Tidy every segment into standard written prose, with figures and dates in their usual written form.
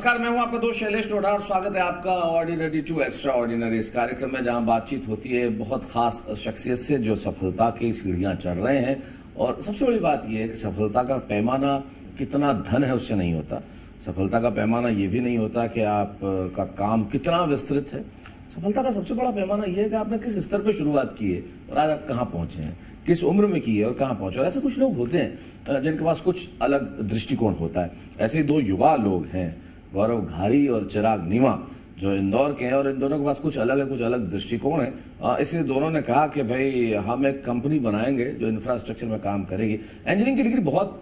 नमस्कार, मैं हूं आपका दोस्त शैलेश लोढ़ा और स्वागत है आपका ऑर्डिनरी टू एक्स्ट्रा ऑर्डिनरी इस कार्यक्रम में, जहां बातचीत होती है बहुत खास शख्सियत से जो सफलता की सीढ़ियां चढ़ रहे हैं। और सबसे बड़ी बात यह है कि सफलता का पैमाना कितना धन है उससे नहीं होता। सफलता का पैमाना ये भी नहीं होता कि आपका काम कितना विस्तृत है। सफलता का सबसे बड़ा पैमाना यह है कि आपने किस स्तर पर शुरुआत की है और आज आप कहाँ पहुंचे हैं, किस उम्र में की है और कहाँ पहुंचे। और ऐसे कुछ लोग होते हैं जिनके पास कुछ अलग दृष्टिकोण होता है। ऐसे ही दो युवा लोग हैं, गौरव घारी और चिराग नीमा, जो इंदौर के हैं और इन दोनों के पास कुछ अलग दृष्टिकोण है। इसलिए दोनों ने कहा कि भाई हम एक कंपनी बनाएंगे जो इंफ्रास्ट्रक्चर में काम करेगी। इंजीनियरिंग की डिग्री बहुत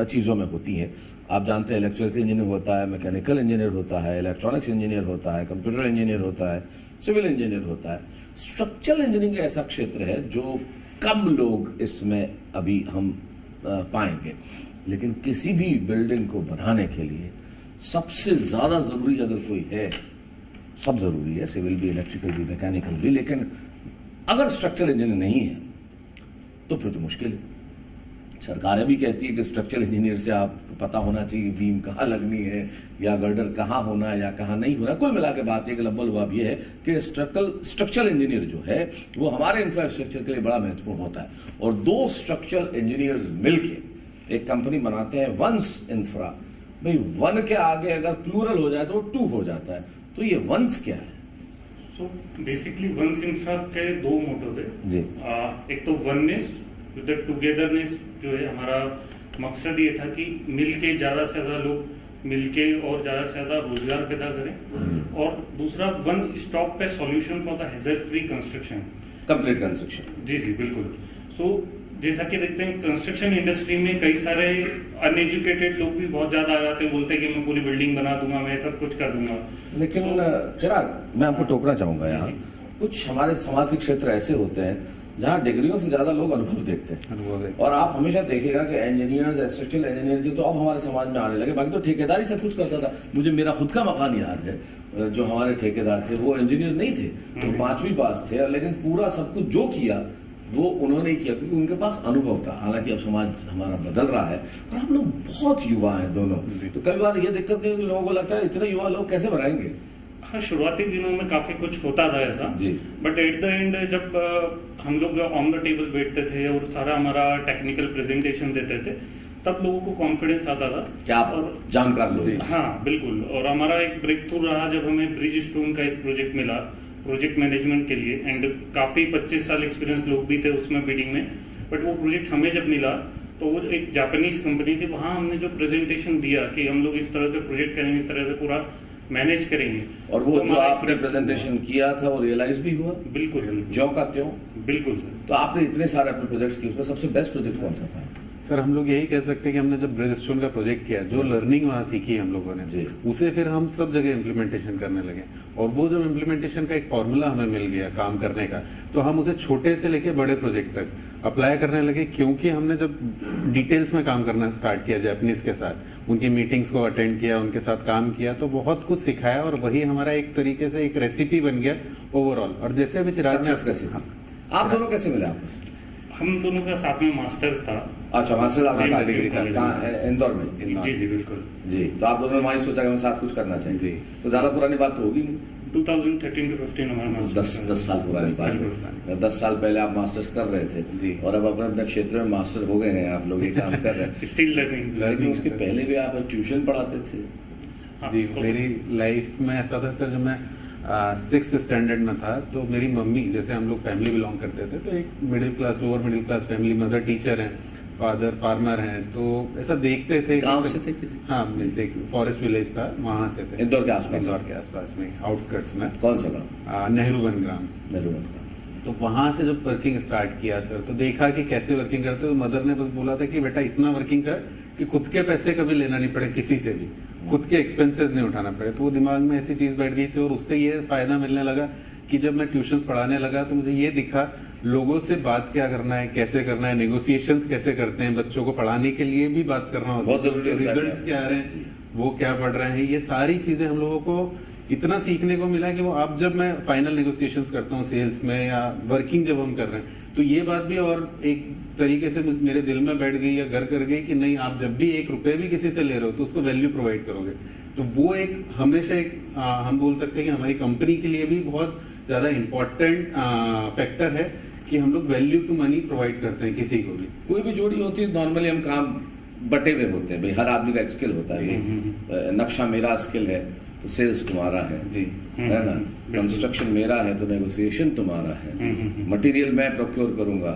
चीज़ों में होती है। आप जानते हैं इलेक्ट्रिकल इंजीनियर होता है, मैकेनिकल इंजीनियर होता है, इलेक्ट्रॉनिक्स इंजीनियर होता है, कंप्यूटर इंजीनियर होता है, सिविल इंजीनियर होता है। स्ट्रक्चरल इंजीनियरिंग ऐसा क्षेत्र है जो कम लोग इसमें अभी हम पाएंगे, लेकिन किसी भी बिल्डिंग को बनाने के लिए सबसे ज्यादा जरूरी अगर कोई है, सब जरूरी है, सिविल भी, इलेक्ट्रिकल भी, मैकेनिकल भी, लेकिन अगर स्ट्रक्चरल इंजीनियर नहीं है तो फिर तो मुश्किल है। सरकारें भी कहती है कि स्ट्रक्चरल इंजीनियर से आपको पता होना चाहिए बीम कहाँ लगनी है या गर्डर कहाँ होना है या कहाँ नहीं होना। कोई मिला के बात है कि लब्बल हुआ ये है कि स्ट्रक्चरल इंजीनियर जो है वो हमारे इंफ्रास्ट्रक्चर के लिए बड़ा महत्वपूर्ण होता है। और दो स्ट्रक्चरल इंजीनियर्स मिलकर एक कंपनी बनाते हैं, वंस इंफ्रा। भाई वन के आगे अगर प्लूरल हो जाए तो टू हो जाता है, तो ये वंस क्या है? सो बेसिकली वंस इंफ्रा के दो मोटो थे जी। एक तो वननेस, द टुगेदरनेस जो है हमारा मकसद ये था कि मिलके ज़्यादा से ज़्यादा लोग मिलके और ज़्यादा से ज़्यादा रोजगार पैदा करें। और दूसरा one stop pay solution for the hazard free construction, complete construction. जी बिल्कुल। सो जैसा कि देखते हैं कंस्ट्रक्शन इंडस्ट्री में कई सारे अनएजुकेटेड लोग भी बहुत ज़्यादा आ जाते हैं, बोलते हैं कि मैं पूरी बिल्डिंग बना दूंगा, मैं सब कुछ कर दूंगा। लेकिन चिराग, मैं आपको टोकना चाहूंगा यहाँ। कुछ हमारे समाज के क्षेत्र ऐसे होते हैं जहाँ डिग्रियों से ज्यादा लोग अनुभव देखते हैं। और आप हमेशा देखिएगा कि इंजीनियर्स, स्ट्रक्चरल इंजीनियर्स तो अब हमारे समाज में आने लगे। बाकी तो ठेकेदारी सब कुछ करता था। मुझे मेरा खुद का मकान याद है, जो हमारे ठेकेदार थे वो इंजीनियर नहीं थे, वो 5वीं पास थे, लेकिन पूरा सब कुछ जो किया वो उन्होंने ही किया क्योंकि उनके पास अनुभव था। हालांकि अब समाज हमारा बदल रहा है और हम लोग बहुत युवा हैं दोनों, तो कई बार ये दिक्कत नहीं, लोगों को लगता है इतने युवा लोग कैसे बनाएंगे। हाँ, शुरुआती दिनों में काफ़ी कुछ होता था ऐसा, बट एट द एंड जब हम लोग ऑन द टेबल बैठते थे और सारा हमारा टेक्निकल प्रेजेंटेशन देते थे, तब लोगों को कॉन्फिडेंस आता था कि आप और जानकार लोग। हाँ बिल्कुल। और हमारा एक ब्रेक थ्रू रहा जब हमें ब्रिज स्टोन का एक प्रोजेक्ट मिला प्रोजेक्ट मैनेजमेंट के लिए। एंड काफ़ी 25 साल एक्सपीरियंस लोग भी थे उसमें बिडिंग में, बट वो प्रोजेक्ट हमें जब मिला तो वो एक जापानीज कंपनी थी, वहाँ हमने जो प्रेजेंटेशन दिया कि हम लोग इस तरह से प्रोजेक्ट करेंगे, इस तरह से पूरा मैनेज करेंगे, और वो जो आपने प्रेजेंटेशन किया था वो रियलाइज भी हुआ। बिल्कुल ज्यों का त्यों। बिल्कुल। तो आपने इतने सारे अपने प्रोजेक्ट्स किए, उसमें सबसे बेस्ट प्रोजेक्ट कौन सा था? सर हम लोग यही कह सकते हैं कि हमने जब ब्रिजस्टोन का प्रोजेक्ट किया, जो लर्निंग वहाँ सीखी हम लोगों ने, उसे फिर हम सब जगह इम्प्लीमेंटेशन करने लगे। और वो जब इम्प्लीमेंटेशन का एक फॉर्मूला हमें मिल गया काम करने का, तो हम उसे छोटे से लेके बड़े प्रोजेक्ट तक अप्लाई करने लगे। क्योंकि हमने जब डिटेल्स में काम करना स्टार्ट किया जापानीज के साथ, उनकी मीटिंग्स को अटेंड किया, उनके साथ काम किया, तो बहुत कुछ सिखाया और वही हमारा एक तरीके से एक रेसिपी बन गया ओवरऑल। और जैसे अभी चिराग ने, आप दोनों कैसे मिले आपस में? हम दोनों का साथ में मास्टर्स था। अच्छा, मास्टर्स आपका साथ डिग्री था इंदौर में? जी बिल्कुल जी। तो आप दोनों ने वहीं सोचा कि मैं साथ कुछ करना चाहिए जी। तो ज्यादा पुरानी बात तो होगी नहीं, 2013 to 15 हमारा मास्टर्स। 10 साल पुरानी बात है। 10 साल पहले आप मास्टर्स कर रहे थे जी, और अब अपने अपने क्षेत्र में मास्टर हो गए हैं, आप लोग ये काम कर रहे हैं स्टिल लर्निंग। लेकिन उसके पहले भी आप ट्यूशन पढ़ाते थे? जी, मेरी लाइफ में ऐसा था सर, जब मैं 6th स्टैंडर्ड में था तो मेरी मम्मी, जैसे हम लोग फैमिली बिलोंग करते थे, तो एक middle class, lower middle class family, mother teacher हैं, फादर फार्मर हैं, तो ऐसा देखते थे। गांव से थे किसी? हाँ, एक फॉरेस्ट विलेज था, वहाँ से थे, इंदौर के आसपास? इंदौर के आसपास में, आउटस्कर्ट्स में। कौन सा गाँव? नेहरू ग्राम। तो वहाँ से जब वर्किंग स्टार्ट किया सर, तो देखा कि कैसे वर्किंग करते, तो मदर ने बस बोला था कि बेटा इतना वर्किंग कर कि खुद के पैसे कभी लेना नहीं पड़े किसी से भी, खुद के एक्सपेंसेस नहीं उठाना पड़े। तो वो दिमाग में ऐसी चीज बैठ गई थी, और उससे ये फायदा मिलने लगा कि जब मैं ट्यूशंस पढ़ाने लगा तो मुझे ये दिखा लोगों से बात क्या करना है, कैसे करना है, नेगोशिएशंस कैसे करते हैं, बच्चों को पढ़ाने के लिए भी बात करना होता है, रिजल्ट्स क्या आ रहे हैं, वो क्या पढ़ रहे हैं, ये सारी चीजें हम लोगों को इतना सीखने को मिला कि वो अब जब मैं फाइनल नेगोशिएशंस करता हूँ सेल्स में या वर्किंग जब हम कर रहे हैं, तो ये बात भी और एक तरीके से मेरे दिल में बैठ गई या घर कर गई कि नहीं, आप जब भी 1 रुपए भी किसी से ले रहे हो तो उसको वैल्यू प्रोवाइड करोगे। तो वो एक हमेशा एक हम बोल सकते हैं कि हमारी कंपनी के लिए भी बहुत ज्यादा इम्पोर्टेंट फैक्टर है कि हम लोग वैल्यू टू मनी प्रोवाइड करते हैं किसी को भी। कोई भी जोड़ी होती है नॉर्मली हम काम बटे हुए होते हैं भाई, हर आदमी का एक स्किल होता है। ये नक्शा मेरा स्किल है तो सेल्स तुम्हारा है, है ना, कंस्ट्रक्शन मेरा है तो नेगोशिएशन तुम्हारा है, मटेरियल मैं प्रोक्योर करूंगा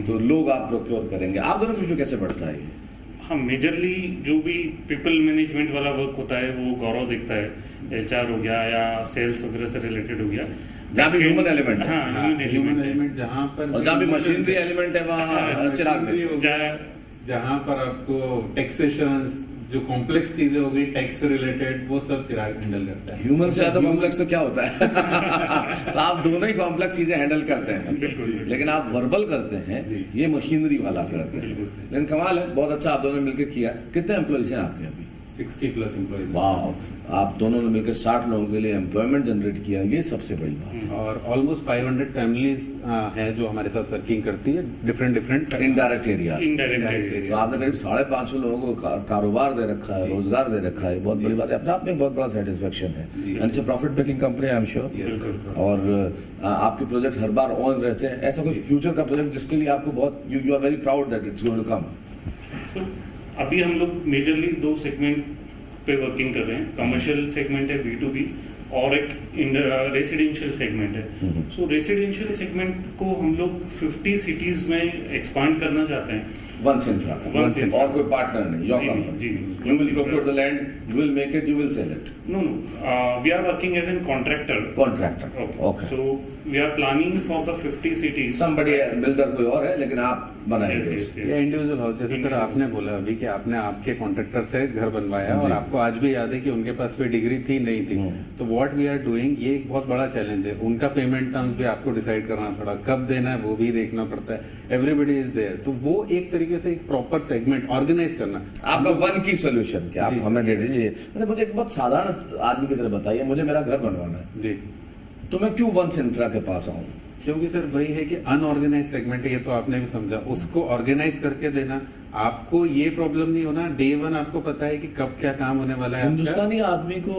तो लोग आप प्रोक्योर करेंगे। आप दोनों के बीच कैसे बढ़ता है ये? हाँ, मेजरली जो भी पीपल मैनेजमेंट वाला वर्क होता है वो गौरव देखता है, HR हो गया या सेल्स वगैरह से रिलेटेड हो गया, जहाँ भी ह्यूमन एलिमेंट है। हाँ, ह्यूमन एलिमेंट जहाँ पर और जहाँ भी मशीनरी एलिमेंट है वहाँ चिराग देते हैं। जहाँ पर आपको टैक्सेशंस जो कॉम्प्लेक्स चीजें हो गई टैक्स से रिलेटेड वो सब चिराग हैंडल करता है। ह्यूमन से ज्यादा कॉम्प्लेक्स तो क्या होता है? तो आप दोनों ही कॉम्प्लेक्स चीजें हैंडल करते हैं, लेकिन आप वर्बल करते हैं, ये मशीनरी वाला करते हैं। लेकिन कमाल है, बहुत अच्छा आप दोनों ने मिलकर किया। कितने एम्प्लॉइज हैं आपके अभी? 60+ एम्प्लॉइज। वाह, आप दोनों ने मिलकर 60 लोगों के लिए एम्प्लॉयमेंट जनरेट किया, ये सबसे बड़ी बात है। और ऑलमोस्ट 500 फैमिलीज हैं जो हमारे साथ वर्किंग करती है डिफरेंट इनडायरेक्ट एरिया। इनडायरेक्ट तो आपने करीब 550 लोगों को कारोबार दे रखा है, रोजगार दे रखा है, बहुत बड़ी बात है। अपने आप में एक बहुत बड़ा सेटिस्फेक्शन है। And it's a profit making company, I am sure. और आपके प्रोजेक्ट हर बार ऑन रहते हैं। ऐसा कोई फ्यूचर का प्रोजेक्ट जिसके लिए आपको बहुत you are very proud that it's going to come? अभी हम लोग मेजरली 2 सेगमेंट पे वर्किंग कर रहे हैं। कमर्शियल सेगमेंट है B2B और एक रेसिडेंशियल सेगमेंट है। सो रेसिडेंशियल सेगमेंट को हम लोग 50 सिटीज में एक्सपांड करना चाहते हैं। Once infra, और कोई पार्टनर नहीं, your company. You will procure the land, you will make it, you will sell it. No, we are working as a contractor. Contractor. Okay. So we are planning for the 50 cities. Somebody builder कोई और है, लेकिन आप बनाएंगे। ये individual house, जैसे sir आपने बोला अभी कि आपने आपके कॉन्ट्रैक्टर से घर बनवाया और आपको आज भी याद है कि उनके पास कोई डिग्री थी नहीं थी। तो व्हाट वी आर डूइंग, ये एक बहुत बड़ा चैलेंज है। उनका पेमेंट टर्म्स भी आपको डिसाइड करना पड़ा, कब देना है वो भी देखना पड़ता है। एवरीबडी इज देयर, तो वो एक तरीके से एक प्रॉपर सेगमेंट ऑर्गेनाइज करना। आपका वन की सोल्यूशन क्या आप हमें दे दीजिए। मतलब मुझे एक बहुत साधारण आदमी की तरह बताइए, मुझे मेरा घर बनवाना है जी, तो मैं क्यों वंस इंफ्रा के पास आऊँ? क्योंकि सर वही है कि अनऑर्गेनाइज सेगमेंट है, ये तो आपने भी समझा। उसको ऑर्गेनाइज करके देना, आपको ये प्रॉब्लम नहीं होना, डे 1 आपको पता है कि कब क्या काम होने वाला है। हिंदुस्तानी आदमी को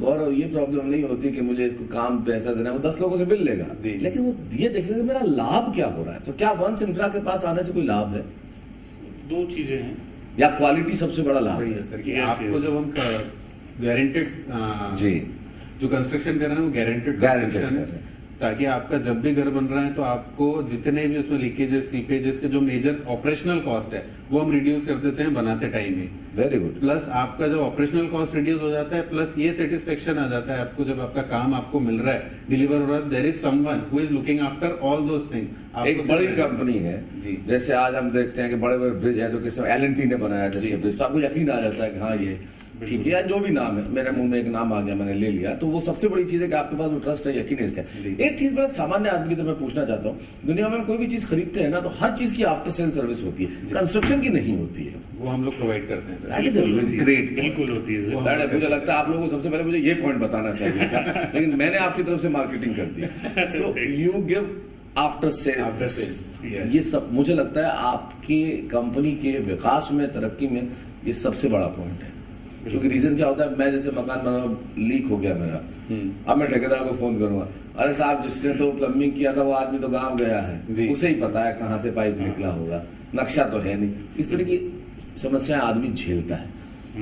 गौरव ये प्रॉब्लम नहीं होती कि मुझे इसको काम पैसा देना है, वो 10 लोगों से बिल लेगा, लेकिन वो ये देखेगा कि मेरा लाभ क्या हो रहा है। तो क्या वंस इंफ्रा के पास आने से कोई लाभ है? 2 चीजें हैं, या क्वालिटी सबसे बड़ा लाभ है? सर कि आपको जब हम गारंटेड जी जो कंस्ट्रक्शन कर रहे हैं वो गारंटेड कंस्ट्रक्शन है, ताकि आपका जब भी घर बन रहा है तो आपको जितने भी उसमें लीकेजेस सीपेजेस के जो मेजर ऑपरेशनल कॉस्ट है वो हम रिड्यूस कर देते हैं बनाते टाइम ही। Very good. प्लस आपका जो ऑपरेशनल कॉस्ट रिड्यूस हो जाता है, प्लस ये सेटिस्फेक्शन आ जाता है आपको जब आपका काम आपको मिल रहा है, डिलीवर हो रहा है, there is someone who is looking after all those things. एक बड़ी कंपनी है, जैसे आज हम देखते हैं कि बड़े बड़े ब्रिज है तो किसी L&T ने बनाया जैसे ब्रिज, तो आपको यकीन आ जाता है कि हाँ ये ठीक है, या जो भी नाम है, मेरे मुंह में एक नाम आ गया, मैंने ले लिया। तो वो सबसे बड़ी चीज है कि आपके पास वो ट्रस्ट है, यकीन है इसका। एक चीज बड़ा सामान्य आदमी की तरह मैं पूछना चाहता हूँ, दुनिया में हम कोई भी चीज खरीदते हैं ना तो हर चीज की आफ्टर सेल सर्विस होती है, कंस्ट्रक्शन की नहीं होती है। वो हम लोग प्रोवाइड करते हैं। दैट इज ग्रेट, बिल्कुल होती है। मुझे लगता है आप लोगों को सबसे पहले मुझे ये पॉइंट बताना चाहिए था, लेकिन मैंने आपकी तरफ से मार्केटिंग कर दी। So you give after sale, ये सब मुझे लगता है आपकी कंपनी के विकास में, तरक्की में ये सबसे बड़ा पॉइंट है। क्योंकि रीजन क्या होता है, मैं जैसे मकान बना लीक हो गया मेरा, अब मैं ठेकेदार को फोन करूंगा, अरे साहब जिसने तो प्लम्बिंग किया था वो आदमी तो गांव गया है, उसे ही पता है कहाँ से पाइप निकला होगा, नक्शा तो है नहीं। इस तरह की समस्याएं आदमी झेलता है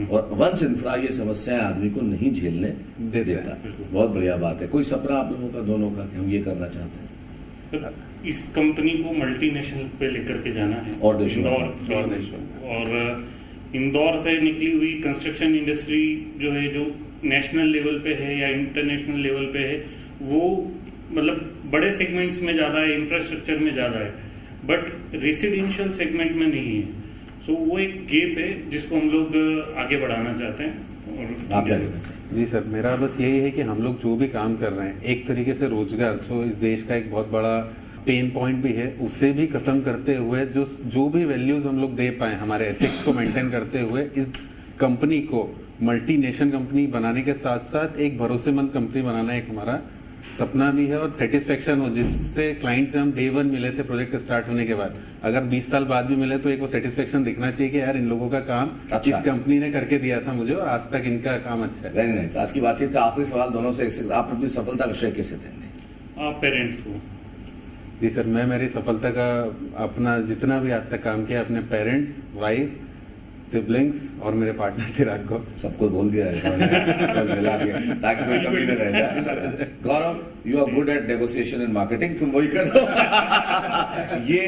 और वंस इंफ्रा ये समस्याएं आदमी को नहीं झेलने देता। बहुत बढ़िया बात है। कोई सपना आप लोगों का दोनों का कि हम ये करना चाहते हैं? तो इस कंपनी को मल्टीनेशनल पे लेकर के जाना है, और इंदौर से निकली हुई कंस्ट्रक्शन इंडस्ट्री जो है, जो नेशनल लेवल पे है या इंटरनेशनल लेवल पे है, वो मतलब बड़े सेगमेंट्स में ज़्यादा है, इंफ्रास्ट्रक्चर में ज़्यादा है, बट रेसिडेंशियल सेगमेंट में नहीं है। सो वो एक गैप है जिसको हम लोग आगे बढ़ाना चाहते हैं। और आप क्या कहना चाहिए? जी सर, मेरा बस यही है कि हम लोग जो भी काम कर रहे हैं, एक तरीके से रोजगार तो इस देश का एक बहुत बड़ा पेन पॉइंट भी है, उसे भी खत्म करते हुए जो भी वैल्यूज हम लोग दे पाए, हमारे एथिक्स को मेंटेन करते हुए इस कंपनी को मल्टीनेशनल कंपनी बनाने के साथ साथ एक भरोसेमंद कंपनी बनाना एक हमारा सपना भी है और सेटिस्फेक्शन हो, जिससे क्लाइंट से हम डे 1 मिले थे प्रोजेक्ट स्टार्ट होने के बाद, अगर 20 साल बाद भी मिले तो एक वो सेटिस्फेक्शन दिखना चाहिए कि यार इन लोगों का काम अच्छा इस कंपनी ने करके दिया था मुझे और आज तक इनका काम अच्छा है। Very nice. आज की बातचीत का आखिरी सवाल दोनों से आप अपनी सफलता का श्रेय किसे देंगे? पेरेंट्स को। जी सर, मैं मेरी सफलता का अपना जितना भी आज तक काम किया अपने पेरेंट्स, वाइफ, सिबलिंग्स और मेरे पार्टनर चिराग को, सबको बोल दिया है मिला के, ताकि कोई कमी न रह जाए। Gaurav, you are good at negotiation and marketing, तुम वही करो। ये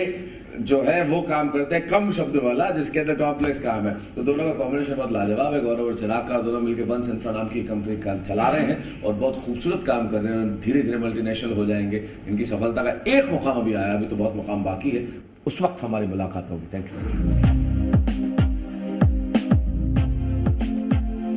जो है वो काम करते हैं कम शब्द वाला जिसके अंदर कॉम्प्लेक्स काम है। तो दोनों का कॉम्बिनेशन बहुत लाजवाब है। गौरव और चिराग का दोनों मिलकर वंस इंफ्रा नाम की कंपनी का चला रहे हैं और बहुत खूबसूरत काम कर रहे हैं। धीरे धीरे मल्टीनेशनल हो जाएंगे। इनकी सफलता का एक मुकाम अभी आया, अभी तो बहुत मुकाम बाकी है, उस वक्त हमारी मुलाकात होगी। Thank you.